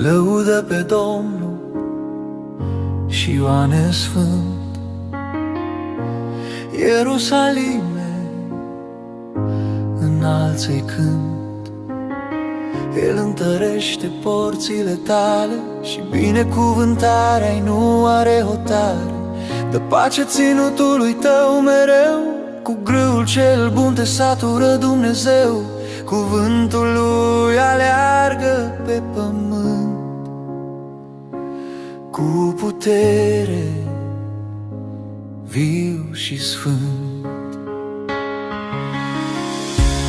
Lăudă pe Domnul și Ioane Sfânt. Ierusalime, înalță-i cânt. El întărește porțile tale și binecuvântarea-i nu are hotare. Dă pace ținutului tău mereu, cu grâul cel bun te satură Dumnezeu. Cuvântul lui aleargă pe pământ cu putere, viu și sfânt.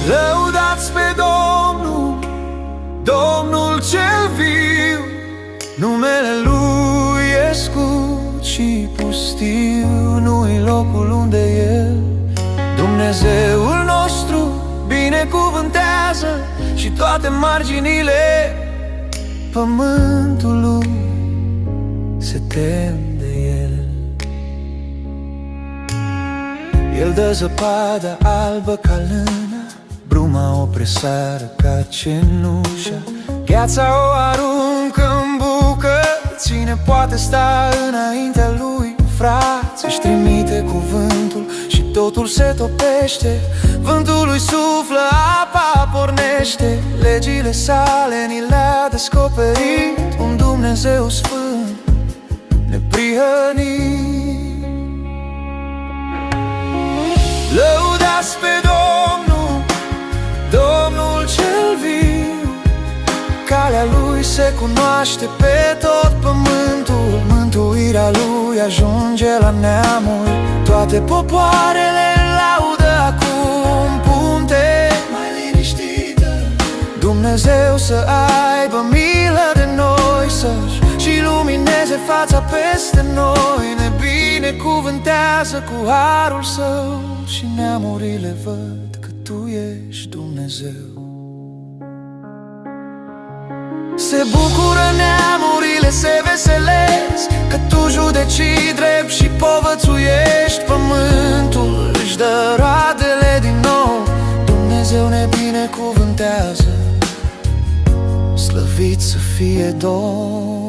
Lăudați pe Domnul, Domnul cel viu, numele Lui e scurt și pustiu, nu-i locul unde El. Dumnezeul nostru binecuvântează și toate marginile pământului se tem de El. El dă zăpada albă ca lână, bruma o presară ca cenușa, gheața o aruncă în bucă. Cine poate sta înaintea Lui? Frați, își trimite cuvântul și totul se topește. Vântul lui suflă, apa pornește, legile sale ni le-a descoperit. Un Dumnezeu sfânt, neprihănit. Lăudați pe Domnul, Domnul cel viu, calea Lui se cunoaște pe tot pământul. Mântuirea Lui ajunge la neamuri, toate popoarele laudă acum. Punte mai liniștită, Dumnezeu să aibă milă de noi, să-și și lumineze fața peste noi. Ne binecuvântează cu harul Său și neamurile văd că Tu ești Dumnezeu. Se bucură neamurile, se veselesc, că Tu judeci drept și povățuiești pământul. Își dă roadele din nou, Dumnezeu ne binecuvântează, slăvit să fie Domnul.